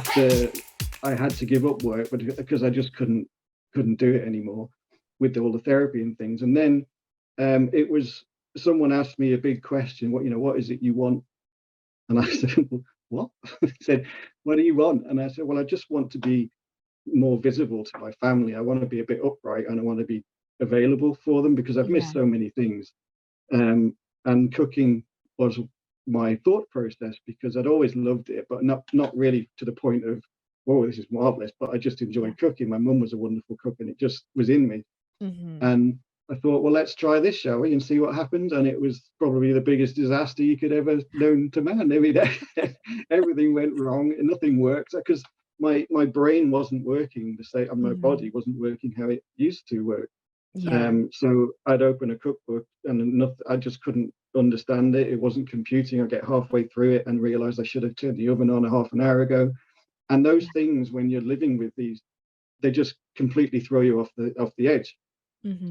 after I had to give up work, but because I just couldn't do it anymore with all the therapy and things. And then it was someone asked me a big question, what is it you want? And I said, well, what? He said, what do you want? And I said, well, I just want to be more visible to my family. I want to be a bit upright and I want to be available for them because I've Yeah. missed so many things. And cooking was my thought process because I'd always loved it, but not really to the point of, oh, this is marvelous. But I just Yeah. enjoyed cooking. My mum was a wonderful cook, and it just was in me. Hmm. And I thought, well, let's try this, shall we, and see what happens. And it was probably the biggest disaster you could ever known to man. I mean, everything went wrong, and nothing worked because my brain wasn't working the same, and my Hmm. body wasn't working how it used to work. Yeah. So I'd open a cookbook and I just couldn't understand it. It wasn't computing. I get halfway through it and realize I should have turned the oven on a half an hour ago. And those Yeah. things, when you're living with these, they just completely throw you off the edge.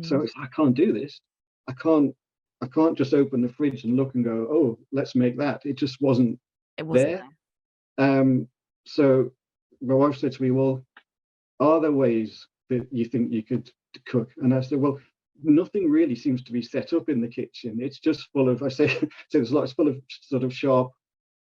So Hmm. it's I can't do this. I can't I can't just open the fridge and look and go, oh, let's make that. It just wasn't It wasn't there. Um, so my wife said to me, well, are there ways that you think you could cook? And I said, well, nothing really seems to be set up in the kitchen. It's just full of, I say, say there's a lot, it's full of sort of sharp,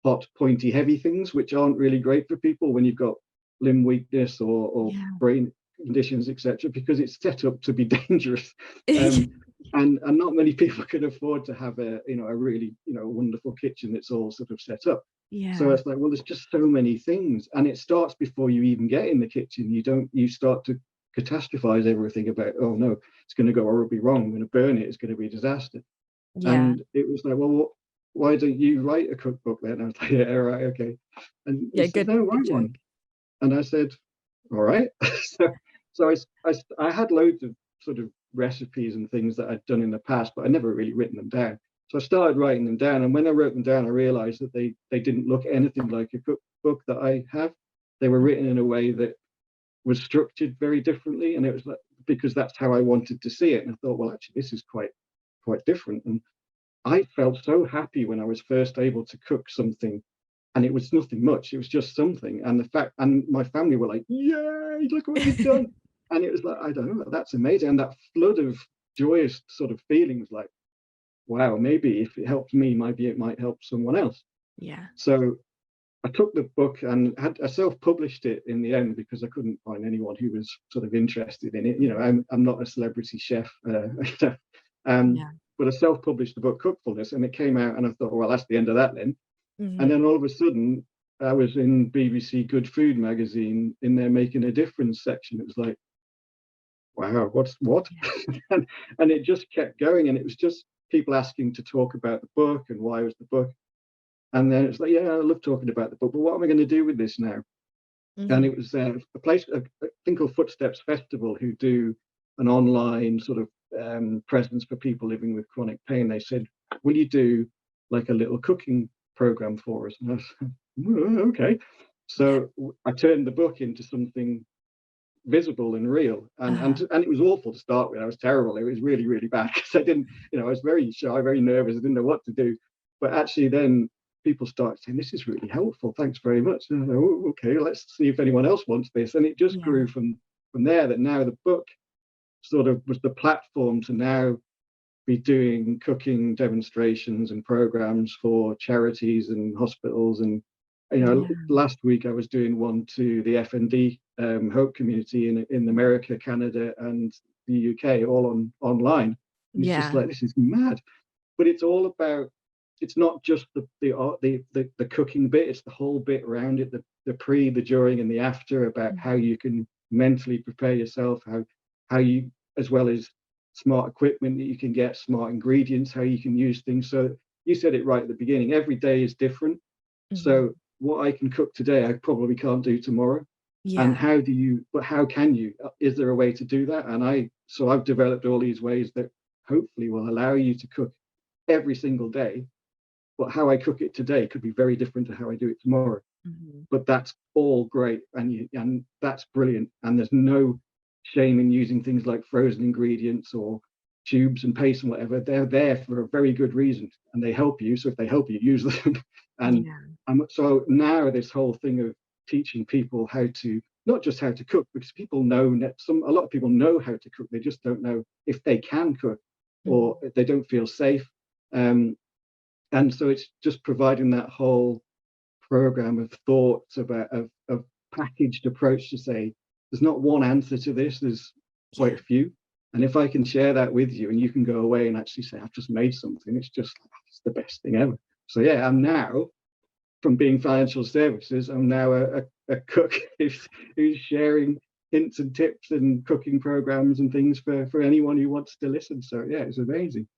hot, pointy, heavy things, which aren't really great for people when you've got limb weakness or there. brain conditions, etc., because it's set up to be dangerous. Yeah. Um, and not many people can afford to have a really wonderful kitchen that's all sort of set up. So Yeah. it's like, well, there's just so many things, and it starts before you even get in the kitchen. You start to catastrophize everything about, oh no, it's going to go horribly wrong. I'm going to burn it. It's going to be a disaster. Yeah. And it was like, well, why don't you write a cookbook then? I was like, yeah, right, okay. And he Yeah. said, Good. no, Good write joke. one. And I said, all right. so so I had loads of sort of recipes and things that I'd done in the past, but I never really written them down. So I started writing them down, and when I wrote them down, I realized that they didn't look anything like a cookbook that I have. They were written in a way that was structured very differently, and it was like, because that's how I wanted to see it. And I thought, well, actually, this is quite different. And I felt so happy when I was first able to cook something, and it was nothing much. It was just something, and the fact, and my family were like, "Yay! Look what you've done!" And it was like, I don't know, that's amazing, and that flood of joyous sort of feelings, like, wow, maybe if it helped me, maybe it might help someone else. Yeah. So I took the book and I self-published it in the end because I couldn't find anyone who was sort of interested in it. I'm not a celebrity chef, um, Yeah. but I self-published the book Cookfulness, and it came out, and I thought, well, that's the end of that then. And Hmm. then all of a sudden, I was in BBC Good Food magazine in their Making a Difference section. It was like, wow, what's what? Yeah. and it just kept going, and it was just people asking to talk about the book and why was the book. And then it's like, yeah, I love talking about the book, but what am I going to do with this now? And Hmm. it was a thing called Footsteps Festival, who do an online sort of presence for people living with chronic pain. They said, will you do like a little cooking program for us? And I said, okay. Yeah. So I turned the book into something visible and real, and it was awful to start with. I was terrible. It was really, really bad because I didn't, I was very shy, very nervous. I didn't know what to do. But actually then people started saying, this is really helpful, thanks very much. And I thought, oh, okay, let's see if anyone else wants this. And it just Yeah. grew from there, that now the book sort of was the platform to now be doing cooking demonstrations and programs for charities and hospitals. And Yeah. last week I was doing one to the FND Hope community in America, Canada, and the UK, all online. And it's just Yeah. like, this is mad. But it's all about, it's not just the cooking bit, it's the whole bit around it, the pre, the during, and the after, about how Mhm. you can mentally prepare yourself, how you, as well as smart equipment that you can get, smart ingredients, how you can use things. So you said it right at the beginning, every day is different. Mhm. So what I can cook today, I probably can't do tomorrow. And Yeah. how can you? Is there a way to do that? So I've developed all these ways that hopefully will allow you to cook every single day. But how I cook it today could be very different to how I do it tomorrow. Mhm. But that's all great, and that's brilliant. And there's no shame in using things like frozen ingredients or tubes and paste and whatever. They're there for a very good reason, and they help you. So if they help you, use them. and Yeah. so now this whole thing of teaching people how to, not just how to cook, because people know that a lot of people know how to cook, they just don't know if they can cook, or Mm. they don't feel safe. And so it's just providing that whole program of thoughts about of packaged approach to say there's not one answer to this, there's quite Yeah. a few. And if I can share that with you and you can go away and actually say, I've just made something, it's just it's the best thing ever. So yeah, I'm now, from being financial services, I'm now a cook who's sharing hints and tips and cooking programs and things for anyone who wants to listen. So yeah, it's amazing.